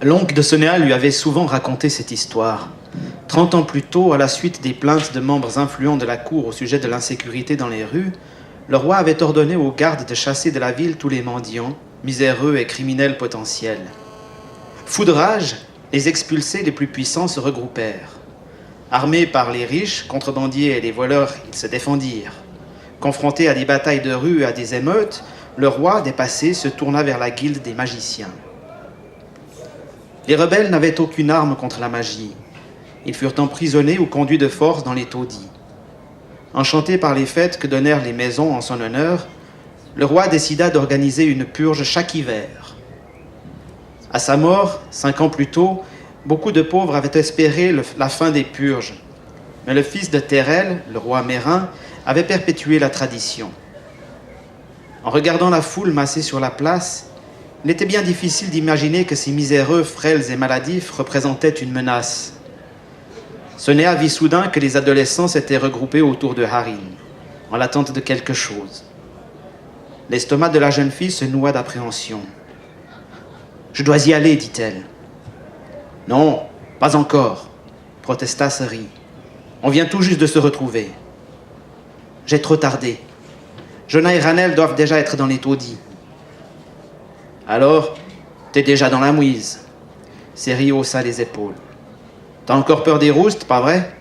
L'oncle de Sonéa lui avait souvent raconté cette histoire. 30 ans plus tôt, à la suite des plaintes de membres influents de la cour au sujet de l'insécurité dans les rues, le roi avait ordonné aux gardes de chasser de la ville tous les mendiants, miséreux et criminels potentiels. Fous de rage, les expulsés les plus puissants se regroupèrent. Armés par les riches, contrebandiers et les voleurs, ils se défendirent. Confrontés à des batailles de rue et à des émeutes, le roi, dépassé, se tourna vers la guilde des magiciens. Les rebelles n'avaient aucune arme contre la magie. Ils furent emprisonnés ou conduits de force dans les taudis. Enchanté par les fêtes que donnèrent les maisons en son honneur, le roi décida d'organiser une purge chaque hiver. À sa mort, 5 ans plus tôt, beaucoup de pauvres avaient espéré la fin des purges. Mais le fils de Térel, le roi Mérin, avait perpétué la tradition. En regardant la foule massée sur la place, il était bien difficile d'imaginer que ces miséreux, frêles et maladifs représentaient une menace. Sonéa vit soudain que les adolescents s'étaient regroupés autour de Harin, en l'attente de quelque chose. L'estomac de la jeune fille se noua d'appréhension. « Je dois y aller, dit-elle. »« Non, pas encore, » protesta Seri. « On vient tout juste de se retrouver. »« J'ai trop tardé. Jonah et Ranel doivent déjà être dans les taudis. »« Alors, t'es déjà dans la mouise. » Seri haussa les épaules. « T'as encore peur des roustes, pas vrai ?»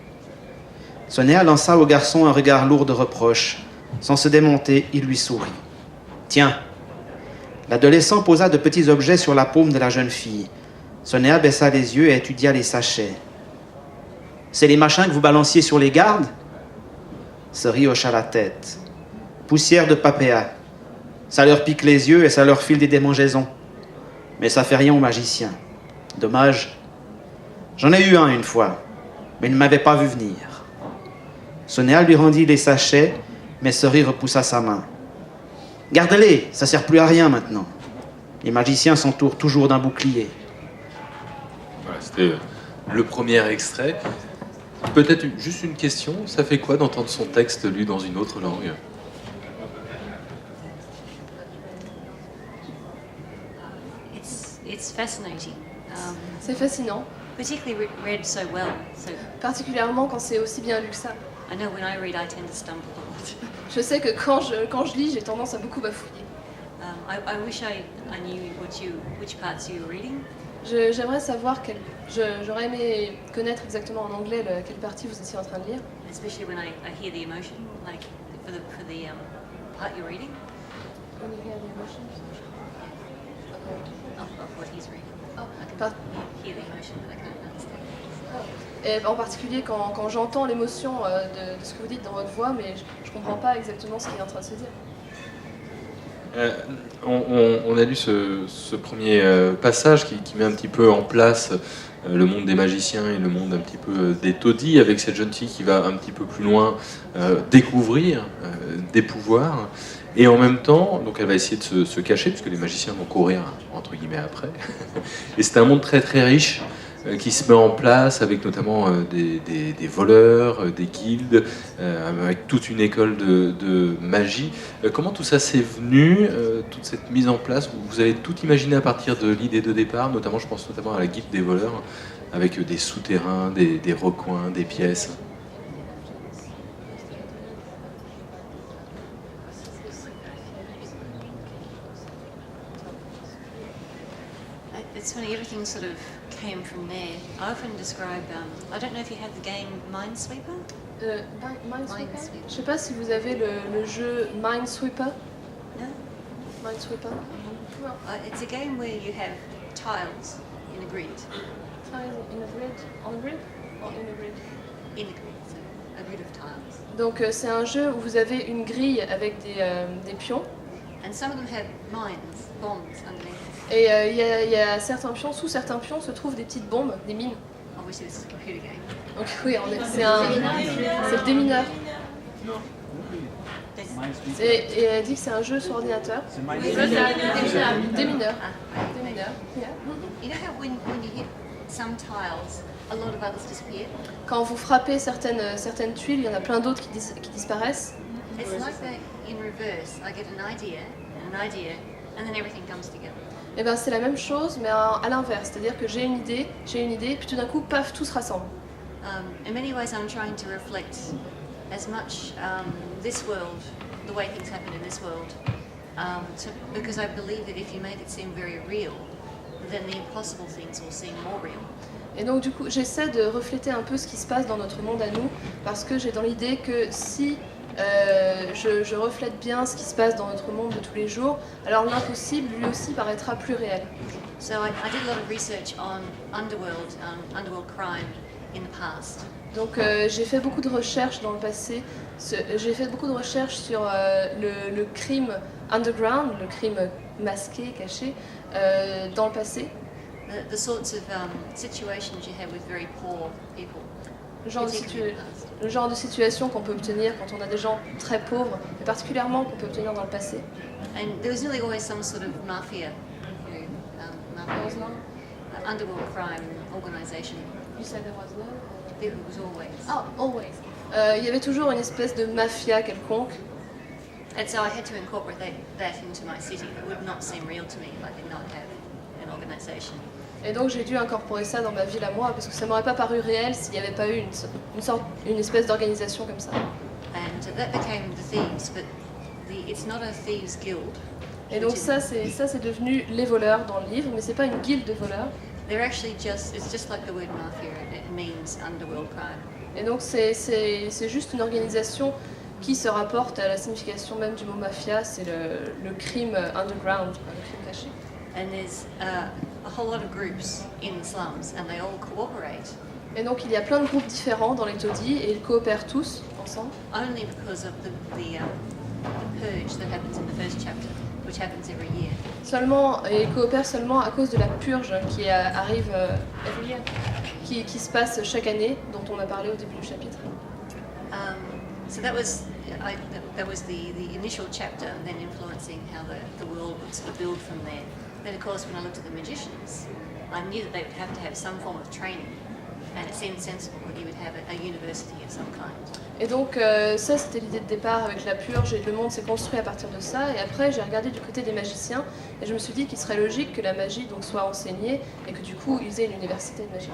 Sonéa lança au garçon un regard lourd de reproche. Sans se démonter, il lui sourit. « Tiens. » L'adolescent posa de petits objets sur la paume de la jeune fille. Sonéa baissa les yeux et étudia les sachets. « C'est les machins que vous balanciez sur les gardes ?» Seri hocha la tête. « Poussière de papéa. Ça leur pique les yeux et ça leur file des démangeaisons. Mais ça fait rien aux magiciens. Dommage. J'en ai eu un une fois, mais il ne m'avait pas vu venir. » Sonéa lui rendit les sachets, mais Seri repoussa sa main. « Garde-les, ça sert plus à rien maintenant. Les magiciens s'entourent toujours d'un bouclier. » Voilà, c'était le premier extrait. Peut-être juste une question, ça fait quoi d'entendre son texte lu dans une autre langue ? It's fascinating. C'est fascinant, Particularly read so well. So particulièrement quand c'est aussi bien lu que ça. I know when I read, I tend to stumble a lot. Je sais que quand je lis, j'ai tendance à beaucoup bafouiller. I wish I knew which parts you were reading. J'aimerais savoir j'aurais aimé connaître exactement en anglais quelle partie vous étiez en train de lire. Especially when I hear the emotion, like for the part you're reading When you hear the emotions. of what he's reading. Oh, I can par- hear the emotion, but I can't understand. Et en particulier quand j'entends l'émotion de ce que vous dites dans votre voix, mais je comprends pas exactement ce qu'il est en train de se dire. On a lu ce premier passage qui met un petit peu en place le monde des magiciens et le monde un petit peu des taudis, avec cette jeune fille qui va un petit peu plus loin découvrir des pouvoirs. Et en même temps, donc elle va essayer de se cacher, puisque les magiciens vont courir, entre guillemets, après. Et c'est un monde très très riche qui se met en place, avec notamment des voleurs, des guildes, avec toute une école de magie. Comment tout ça s'est venu, toute cette mise en place? Vous avez tout imaginé à partir de l'idée de départ, notamment, je pense notamment à la guilde des voleurs, avec des souterrains, des recoins, des pièces. It's funny, everything sort of came from there. I often describe, I don't know if you have the game Minesweeper? Minesweeper. Minesweeper. Je sais pas si vous avez le jeu Minesweeper. No? Minesweeper. No. It's a game where you have tiles in a grid. Tiles in a grid. On a grid? Or in a grid? In a grid, so a grid of tiles. Donc c'est un jeu où vous avez une grille avec des pions. And some of them have mines, bombs underneath. Et il y a certains pions, sous certains pions se trouvent des petites bombes, des mines. Obviously, this is a computer game. Donc oui, c'est le démineur. Et elle dit que c'est un jeu sur ordinateur. Démineur. Démineur. Yeah. You know how when you hit some tiles, a lot of others disappear? Quand vous frappez certaines tuiles, il y en a plein d'autres qui disparaissent. It's like that in reverse. I get an idea, and then everything comes together. Et ben c'est la même chose, mais à l'inverse. C'est-à-dire que j'ai une idée, puis tout d'un coup, paf, tout se rassemble. In many ways, I'm trying to reflect as much this world, the way things happen in this world, because I believe that if you make it seem very real, then the impossible things will seem more real. Et donc du coup, j'essaie de refléter un peu ce qui se passe dans notre monde à nous, parce que j'ai dans l'idée que si je reflète bien ce qui se passe dans notre monde de tous les jours, alors l'impossible lui aussi paraîtra plus réel. So I did a lot of research on underworld crime in the past. Donc j'ai fait beaucoup de recherches dans le passé, j'ai fait beaucoup de recherches sur le crime underground, le crime masqué, caché, dans le passé. The sorts of situations you have with very poor people. Le genre de situation qu'on peut obtenir quand on a des gens très pauvres, et particulièrement qu'on peut obtenir dans le passé. And there was nearly always some sort of mafia, underworld crime organisation. You said there was no? There was always. Oh, always. Il y avait toujours une espèce de mafia quelconque. And so I had to incorporate that into my city. It would not seem real to me if I did not have an organisation. Et donc j'ai dû incorporer ça dans ma ville à moi, parce que ça m'aurait pas paru réel s'il n'y avait pas eu une espèce d'organisation comme ça. And that became the thieves, but it's not a thieves guild. Et donc ça c'est devenu les voleurs dans le livre, mais c'est pas une guilde de voleurs. They're actually it's just like the word mafia. It means underworld crime. Et donc c'est juste une organisation qui se rapporte à la signification même du mot mafia, c'est le crime underground, le crime caché. And there's a whole lot of groups in the slums, and they all cooperate. Et donc il y a plein de groupes différents dans les taudis et ils coopèrent tous ensemble. Only because of the purge that happens in the first chapter, which happens every year. Et ils coopèrent seulement à cause de la purge qui arrive qui se passe chaque année, dont on a parlé au début du chapitre. So that was the initial chapter, and then influencing how the world would sort of build from there. Then of course when I looked at the magicians, I knew that they would have to have some form of training, and it seemed sensible that you would have a university of some kind. Et donc ça c'était l'idée de départ avec la purge, et le monde s'est construit à partir de ça. Et après j'ai regardé du côté des magiciens et je me suis dit qu'il serait logique que la magie donc soit enseignée et que du coup ils aient une université de magie.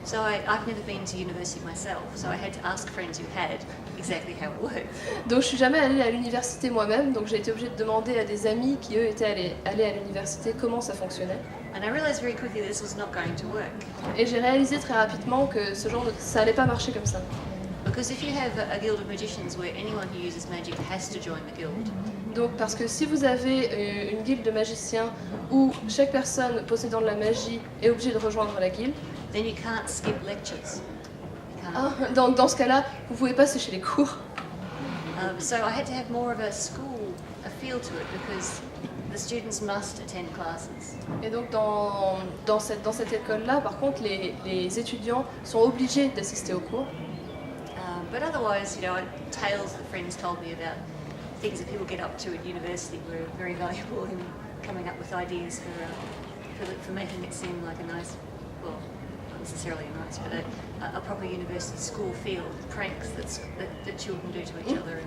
So I've never been to university myself, so I had to ask friends who had exactly how it worked. Donc je suis jamais allée à l'université moi-même, donc j'ai été obligée de demander à des amis qui eux étaient allés à l'université comment ça fonctionnait. And I realized very quickly this was not going to work. Et j'ai réalisé très rapidement que ça allait pas marcher comme ça. Because if you have a guild of magicians where anyone who uses magic has to join the guild. Donc parce que si vous avez une guilde de magiciens où chaque personne possédant de la magie est obligée de rejoindre la guilde, then you can't skip lectures. Dans ce cas-là, vous pouvez pas sécher les cours. So I had to have more of a feel to it, because the students must attend classes. Et donc dans cette école-là, par contre, les étudiants sont obligés d'assister aux cours. But otherwise, tales that friends told me about things that people get up to at university were very valuable in coming up with ideas for making it seem like a nice, well, not necessarily a nice, but a proper university school feel, pranks that children do to each other.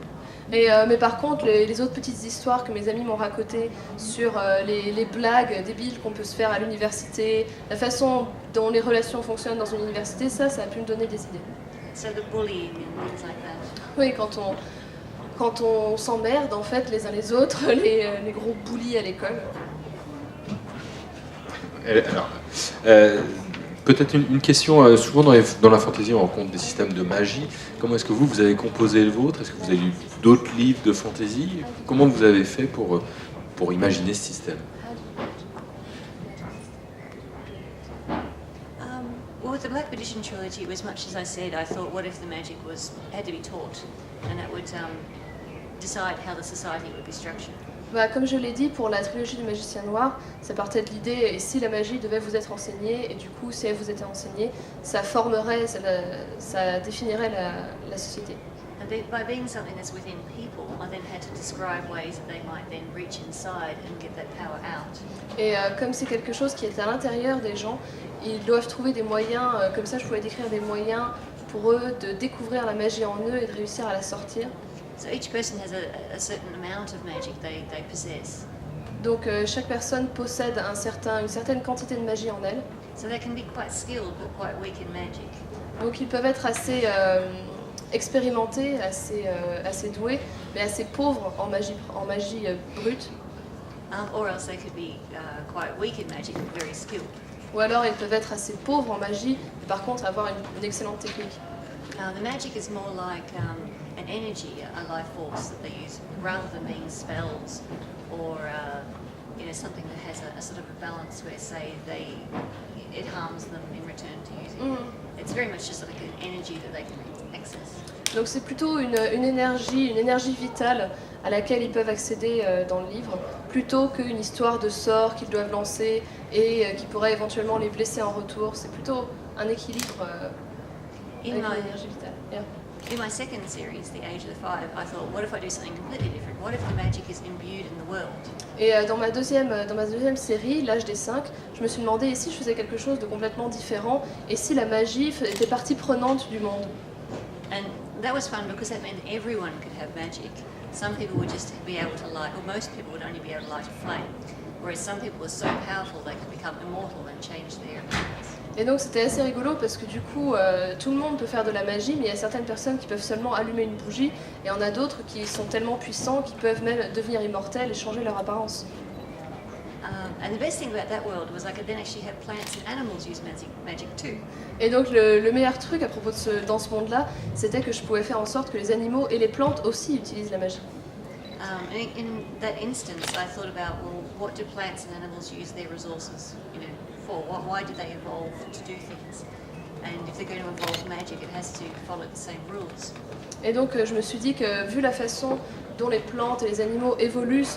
Mais par contre, les autres petites histoires que mes amis m'ont racontées sur les blagues débiles qu'on peut se faire à l'université, la façon dont les relations fonctionnent dans une université, ça a pu me donner des idées. So the bullying and things like that. Oui, quand on s'emmerde en fait les uns les autres, les gros bullies à l'école. Alors, peut-être une question, souvent dans la fantasy on rencontre des systèmes de magie. Comment est-ce que vous avez composé le vôtre? Est-ce que vous avez lu d'autres livres de fantasy? Comment vous avez fait pour imaginer ce système? Well, with the Black Magician trilogy, it was much as I said. I thought, what if the magic had to be taught, and that would decide how the society would be structured. Comme je l'ai dit, pour la trilogie du Magicien Noir, ça partait de l'idée, et si la magie devait vous être enseignée, et du coup, si elle vous était enseignée, ça définirait la société. And by being something that's within people, I then had to describe ways that they might then reach inside and get that power out. Et comme c'est quelque chose qui est à l'intérieur des gens, ils doivent trouver des moyens, comme ça je pouvais décrire des moyens pour eux de découvrir la magie en eux et de réussir à la sortir. So each person has a certain amount of magic they possess. Donc chaque personne possède une certaine quantité de magie en elle. So they can be quite skilled but quite weak in magic. Donc ils peuvent être assez expérimentés, assez doués, mais assez pauvres en magie brute. Or else they could be quite weak in magic but very skilled. Ou alors ils peuvent être assez pauvres en magie, mais par contre avoir une excellente technique. The magic is more like an energy, a life force that they use, rather than being spells or something that has a sort of a balance where, say, it harms them in return to using it. It's very much just like an energy that they can access. Donc c'est plutôt une énergie vitale à laquelle ils peuvent accéder dans le livre, plutôt qu'une histoire de sort qu'ils doivent lancer et qui pourrait éventuellement les blesser en retour. C'est plutôt un équilibre avec l'énergie vitale. Yeah. In my second series, The Age of the Five, I thought, what if I do something completely different? What if the magic is imbued in the world? Et dans ma deuxième série, L'Âge des 5, je me suis demandé et si je faisais quelque chose de complètement différent et si la magie était partie prenante du monde. And that was fun because that meant everyone could have magic. Some people would just be able to light, or most people would only be able to light a flame, whereas some people were so powerful they could become immortal and change their appearance. Et donc c'était assez rigolo parce que du coup tout le monde peut faire de la magie, mais il y a certaines personnes qui peuvent seulement allumer une bougie et il y en a d'autres qui sont tellement puissants qu'ils peuvent même devenir immortels et changer leur apparence. And the best thing about that world was I could then actually have plants and animals use magic too. Et donc le meilleur truc à propos dans ce monde-là, c'était que je pouvais faire en sorte que les animaux et les plantes aussi utilisent la magie. In that instance, I thought about, well, what do plants and animals use their resources, for? Why do they evolve to do things? And if they're going to evolve magic, it has to follow the same rules. Et donc je me suis dit que vu la façon dont les plantes et les animaux évoluent selon